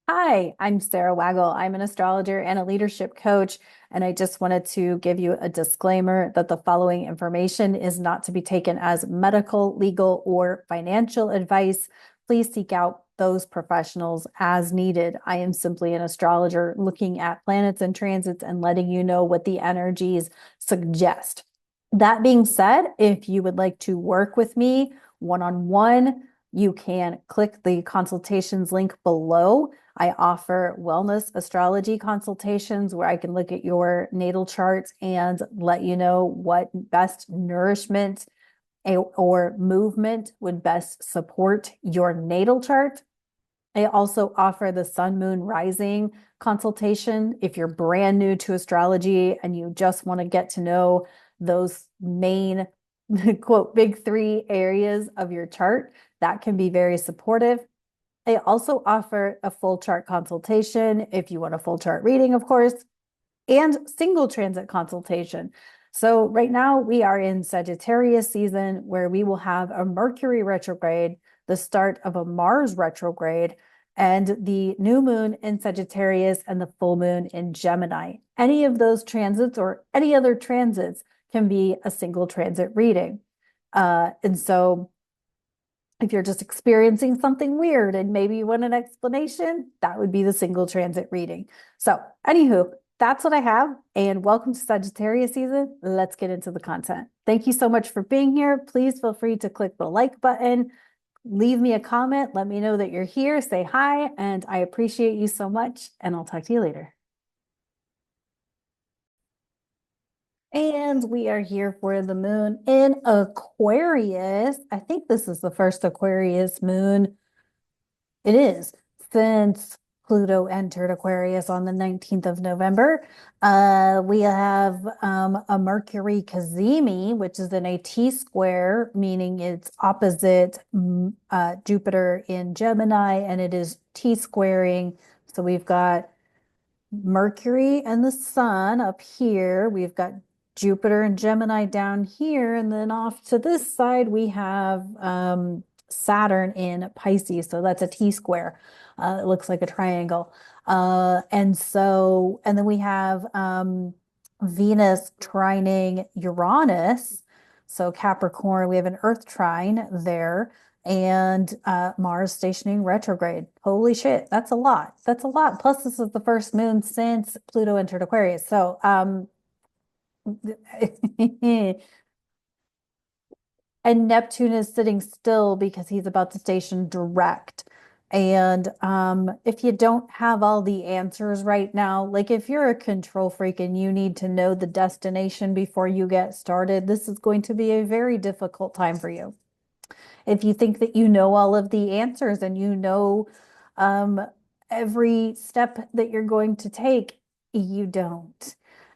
Hi, I'm Sara Waggle. I'm an astrologer and a leadership coach, and I just wanted to give you a disclaimer that the following information is not to be taken as medical, legal, or financial advice. Please seek out those professionals as needed. I am simply an astrologer looking at planets and transits and letting you know what the energies suggest. That being said, if you would like to work with me one-on-one, you can click the consultations link below. I offer wellness astrology consultations where I can look at your natal charts and let you know what best nourishment or movement would best support your natal chart. I also offer the sun, moon, rising consultation. If you're brand new to astrology and you just want to get to know those main, quote, big three areas of your chart, that can be very supportive. I also offer a full chart consultation if you want a full chart reading, of course, and single transit consultation. So right now we are in Sagittarius season where we will have a Mercury retrograde, the start of a Mars retrograde, and the new moon in Sagittarius and the full moon in Gemini. Any of those transits or any other transits can be a single transit reading. And so if you're just experiencing something weird and maybe you want an explanation, that would be the single transit reading. So, anywho, that's what I have. And welcome to Sagittarius season. Let's get into the content. Thank you so much for being here. Please feel free to click the like button, leave me a comment, let me know that you're here, say hi, and I appreciate you so much. And I'll talk to you later. And we are here for the moon in Aquarius. I think this is the first Aquarius moon. It is since Pluto entered Aquarius on the 19th of November. We have a Mercury cazimi, which is in a T square, meaning it's opposite Jupiter in Gemini, and it is T squaring. So we've got Mercury and the sun up here. We've got Jupiter and Gemini down here. And then off to this side, we have Saturn in Pisces. So that's a T square. It looks like a triangle. And then we have Venus trining Uranus. So Capricorn, we have an Earth trine there and Mars stationing retrograde. Holy shit, that's a lot. That's a lot. Plus, this is the first moon since Pluto entered Aquarius. So, and Neptune is sitting still because he's about to station direct. And if you don't have all the answers right now, like if you're a control freak and you need to know the destination before you get started, this is going to be a very difficult time for you. If you think that you know all of the answers and you know um, every step that you're going to take, you don't.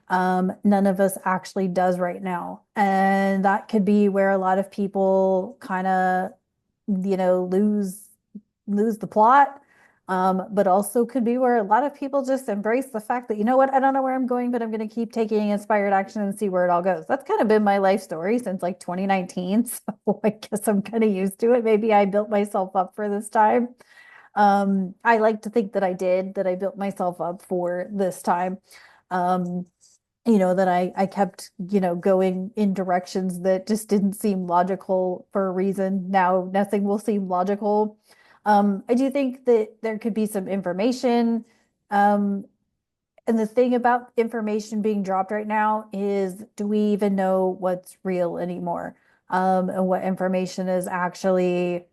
None of us actually does right now. And that could be where a lot of people kind of, lose the plot. But also could be where a lot of people just embrace the fact that, you know what, I don't know where I'm going, but I'm going to keep taking inspired action and see where it all goes. That's kind of been my life story since like 2019. So I guess I'm kind of used to it. Maybe I built myself up for this time. I like to think that I did, that I built myself up for this time. Um, that I kept, going in directions that just didn't seem logical for a reason. Now nothing will seem logical. I do think that there could be some information. Um, and the thing about information being dropped right now is, do we even know what's real anymore? And what information is actually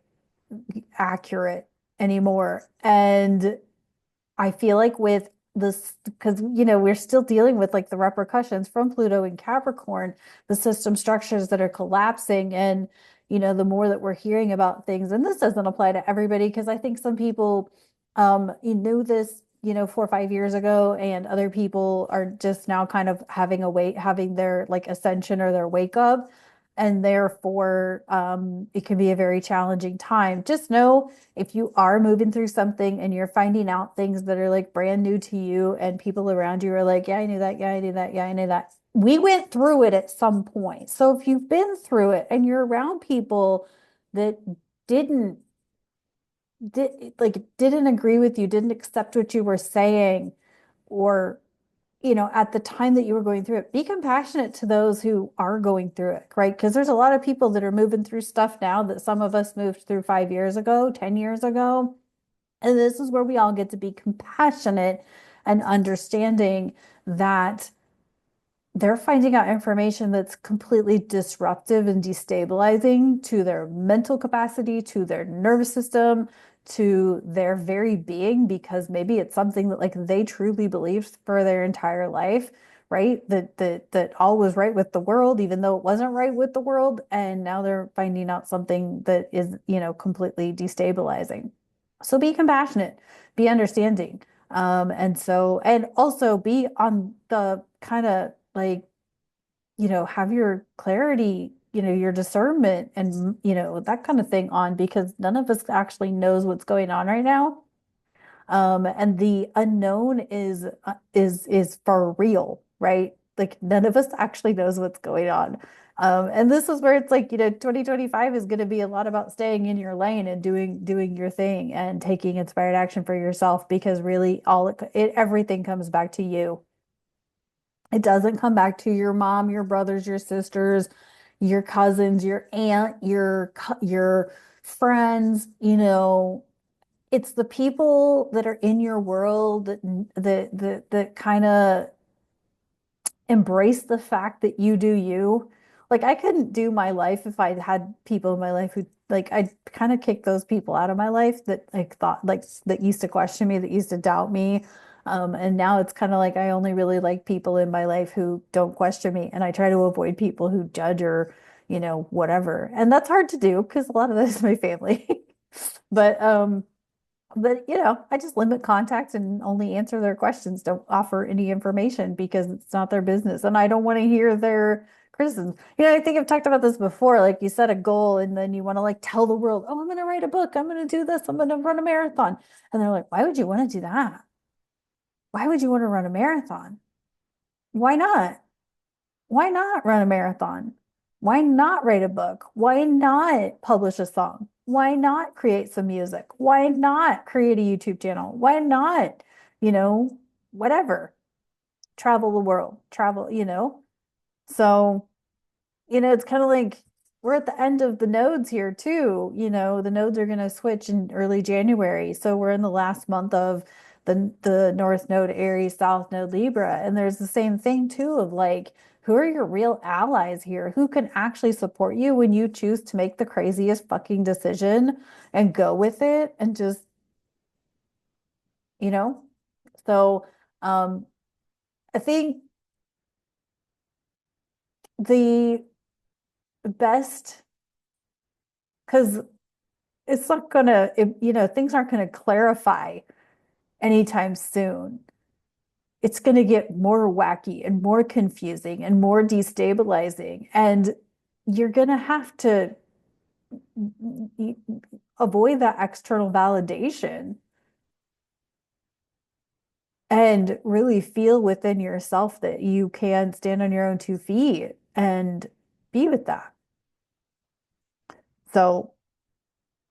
accurate anymore? And I feel like with this, because we're still dealing with like the repercussions from Pluto and Capricorn, the system structures that are collapsing, and the more that we're hearing about things, and this doesn't apply to everybody, because I think some people you knew this 4 or 5 years ago, and other people are just now kind of having their like ascension or their wake up, and therefore it can be a very challenging time. Just know, if you are moving through something and you're finding out things that are like brand new to you, and people around you are like, yeah, I knew that. Yeah, I knew that. Yeah, I knew that. We went through it at some point. So if you've been through it and you're around people that didn't didn't agree with you, didn't accept what you were saying, or at the time that you were going through it, be compassionate to those who are going through it, right? Because there's a lot of people that are moving through stuff now that some of us moved through 5 years ago, 10 years ago. And this is where we all get to be compassionate and understanding that they're finding out information that's completely disruptive and destabilizing to their mental capacity, to their nervous system, to their very being, because maybe it's something that like they truly believed for their entire life, right? That all was right with the world, even though it wasn't right with the world. And now they're finding out something that is, completely destabilizing. So be compassionate, be understanding. And also be on the kind of like, have your clarity, your discernment and, that kind of thing on, because none of us actually knows what's going on right now. And the unknown is for real, right? Like none of us actually knows what's going on. And this is where it's like, 2025 is going to be a lot about staying in your lane and doing your thing and taking inspired action for yourself, because really everything comes back to you. It doesn't come back to your mom, your brothers, your sisters, your cousins, your aunt, your friends, it's the people that are in your world that kind of embrace the fact that you do you. Like I couldn't do my life if I had people in my life who like I'd kind of kick those people out of my life that like thought like that used to question me, that used to doubt me. And now it's kind of like I only really like people in my life who don't question me, and I try to avoid people who judge or, whatever. And that's hard to do because a lot of that is my family. But I just limit contact and only answer their questions, don't offer any information because it's not their business. And I don't want to hear their criticisms. I think I've talked about this before. Like you set a goal and then you want to like tell the world, oh, I'm going to write a book. I'm going to do this. I'm going to run a marathon. And they're like, why would you want to do that? Why would you want to run a marathon? Why not? Why not run a marathon? Why not write a book? Why not publish a song? Why not create some music? Why not create a YouTube channel? Why not, you know, whatever, travel the world, travel. So, it's kind of like we're at the end of the nodes here too. The nodes are going to switch in early January. So we're in the last month of the North Node Aries, South Node Libra. And there's the same thing too of like, who are your real allies here? Who can actually support you when you choose to make the craziest fucking decision and go with it and just, you know? So um I think the best, because it's not gonna, things aren't gonna clarify anytime soon. It's gonna get more wacky and more confusing and more destabilizing. And you're gonna have to avoid that external validation and really feel within yourself that you can stand on your own 2 feet and be with that. So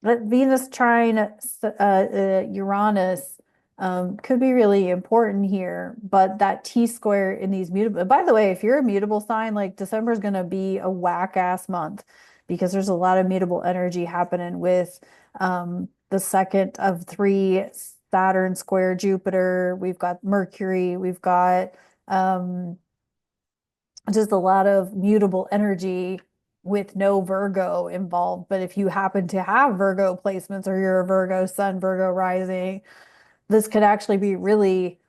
but Venus trine Uranus could be really important here, but that T square in these mutable. By the way, if you're a mutable sign, like December is going to be a whack ass month because there's a lot of mutable energy happening with the second of three Saturn square Jupiter. We've got Mercury. We've got um, just a lot of mutable energy with no Virgo involved. But if you happen to have Virgo placements or you're a Virgo sun, Virgo rising, this could actually be really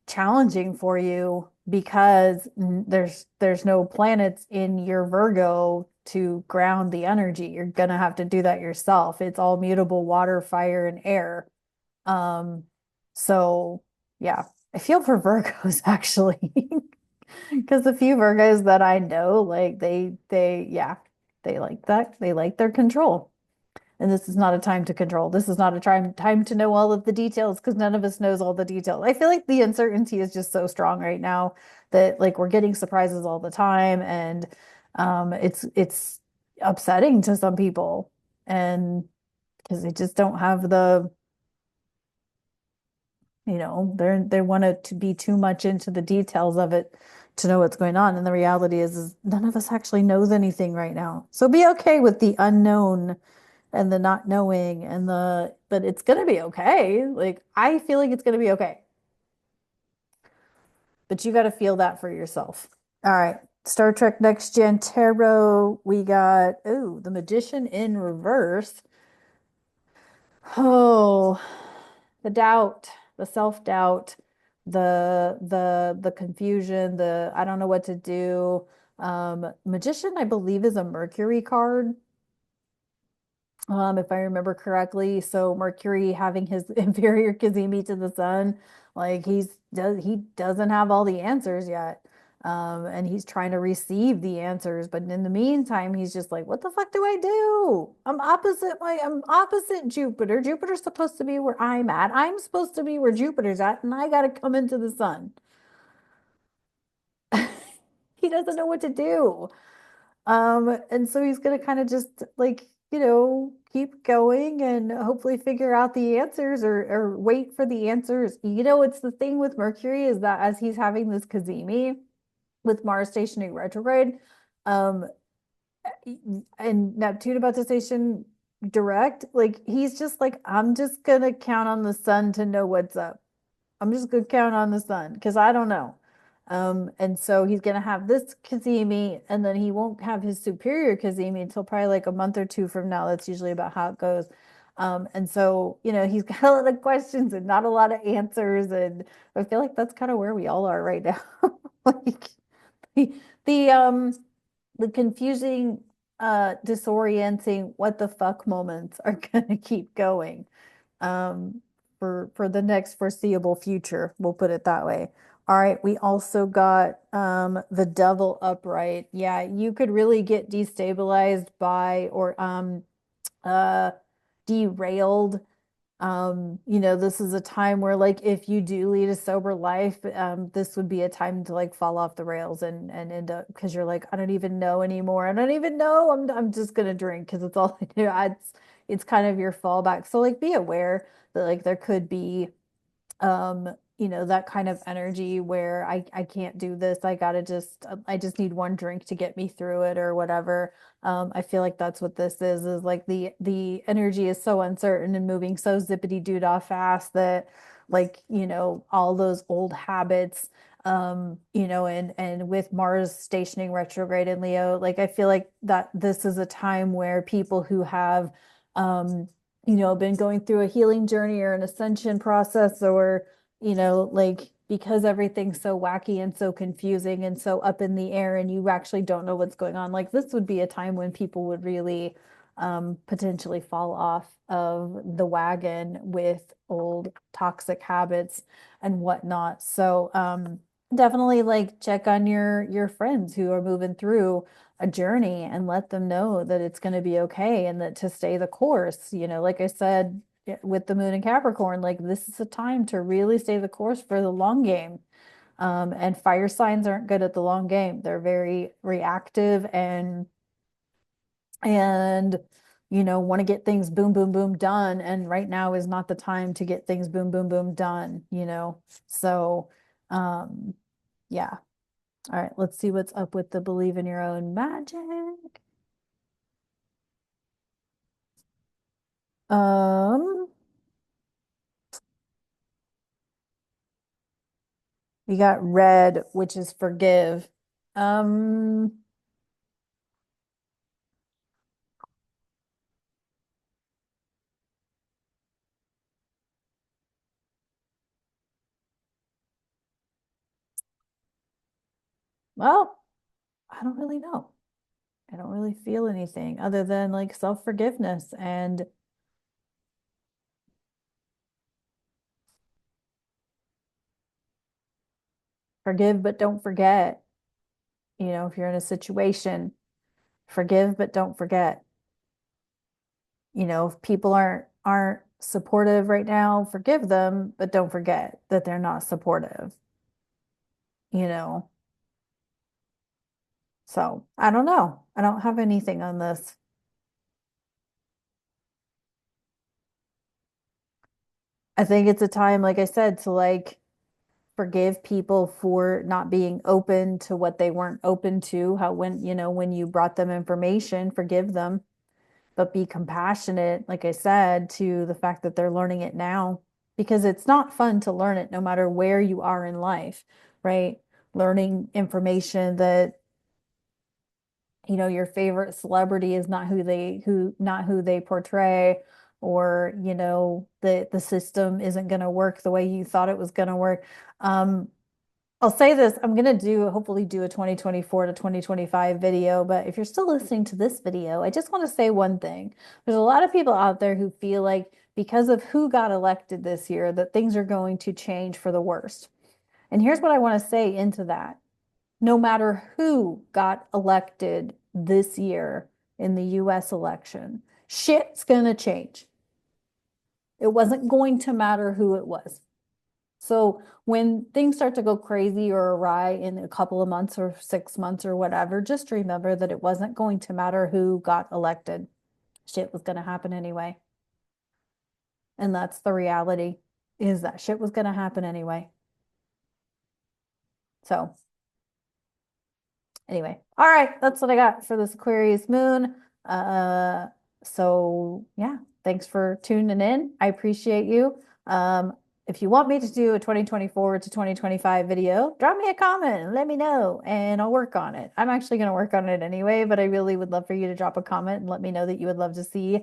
challenging for you because there's no planets in your Virgo to ground the energy. You're gonna have to do that yourself. It's all mutable water, fire, and air. Um, so yeah, I feel for Virgos actually. Because the few Virgos that I know, like yeah, they like that. They like their control. And this is not a time to control. This is not a time to know all of the details because none of us knows all the details. I feel like the uncertainty is just so strong right now that like we're getting surprises all the time, and it's upsetting to some people. And because they just don't have the, they want it to be too much into the details of it to know what's going on. And the reality is none of us actually knows anything right now. So be okay with the unknown and the not knowing but it's gonna be okay. Like I feel like it's gonna be okay. But you got to feel that for yourself. All right. Star Trek Next Gen Tarot. We got, the Magician in reverse. Oh, the doubt, the self-doubt, the confusion, the I don't know what to do. Magician, I believe, is a Mercury card. If I remember correctly. So Mercury having his inferior Kazemi to the sun, like he doesn't have all the answers yet. And he's trying to receive the answers, but in the meantime, he's just like, what the fuck do I do? I'm opposite Jupiter. Jupiter's supposed to be where I'm at. I'm supposed to be where Jupiter's at, and I gotta come into the sun. He doesn't know what to do. And so he's gonna kind of just like, keep going and hopefully figure out the answers or wait for the answers. It's the thing with Mercury is that as he's having this Kazemi with Mars stationing retrograde, um, and Neptune about to station direct, like he's just like, I'm just gonna count on the sun to know what's up. I'm just gonna count on the sun because I don't know. And so he's gonna have this Kazemi, and then he won't have his superior Kazemi until probably like a month or two from now. That's usually about how it goes. And so, he's got a lot of questions and not a lot of answers. And I feel like that's kind of where we all are right now. Like the the um the confusing, disorienting, what the fuck moments are gonna keep going um, for the next foreseeable future. We'll put it that way. All right, we also got the devil upright. Yeah, you could really get destabilized by or uh derailed. This is a time where like if you do lead a sober life, this would be a time to like fall off the rails and end up because you're like, I don't even know anymore. I don't even know. I'm just gonna drink because it's all I do. It's kind of your fallback. So like be aware that like there could be that kind of energy where I can't do this. I just need one drink to get me through it or whatever. I feel like that's what this is like the energy is so uncertain and moving so zippity doo dah fast that like, all those old habits, and with Mars stationing retrograde in Leo, like I feel like that this is a time where people who have been going through a healing journey or an ascension process or, like because everything's so wacky and so confusing and so up in the air and you actually don't know what's going on. Like this would be a time when people would really potentially fall off of the wagon with old toxic habits and whatnot. So definitely like check on your friends who are moving through a journey and let them know that it's going to be okay and that to stay the course, like I said with the moon in Capricorn, like this is a time to really stay the course for the long game. And fire signs aren't good at the long game. They're very reactive and want to get things boom, boom, boom done. And right now is not the time to get things boom, boom, boom done. So yeah. All right, let's see what's up with the believe in your own magic. Um, we got red, which is forgive. Um, well, I don't really know. I don't really feel anything other than like self-forgiveness and forgive but don't forget. If you're in a situation, forgive but don't forget. If people aren't supportive right now, forgive them, but don't forget that they're not supportive, you know. So I don't know. I don't have anything on this. I think it's a time, like I said, to like forgive people for not being open to what they weren't open to. How when, when you brought them information, forgive them, but be compassionate, like I said, to the fact that they're learning it now, because it's not fun to learn it no matter where you are in life, right? Learning information that your favorite celebrity is not who they portray, or the system isn't going to work the way you thought it was going to work. um I'll say this, I'm going to hopefully do a 2024 to 2025 video, but if you're still listening to this video, I just want to say one thing. There's a lot of people out there who feel like because of who got elected this year, that things are going to change for the worst. And here's what I want to say into that. No matter who got elected this year in the US election, shit's going to change. It wasn't going to matter who it was. So when things start to go crazy or awry in a couple of months or 6 months or whatever, just remember that it wasn't going to matter who got elected. Shit was going to happen anyway. And that's the reality, is that shit was going to happen anyway. So anyway, all right, that's what I got for this Aquarius moon. Uh, so yeah, thanks for tuning in. I appreciate you. If you want me to do a 2024 to 2025 video, drop me a comment and let me know, and I'll work on it. I'm actually going to work on it anyway, but I really would love for you to drop a comment and let me know that you would love to see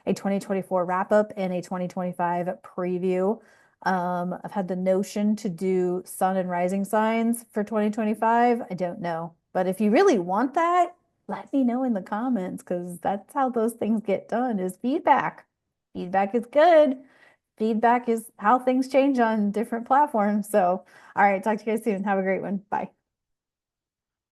a 2024 wrap up and a 2025 preview. I've had the notion to do sun and rising signs for 2025. I don't know. But if you really want that, let me know in the comments, because that's how those things get done, is feedback. Feedback is good. Feedback is how things change on different platforms. So, all right, talk to you guys soon. Have a great one. Bye.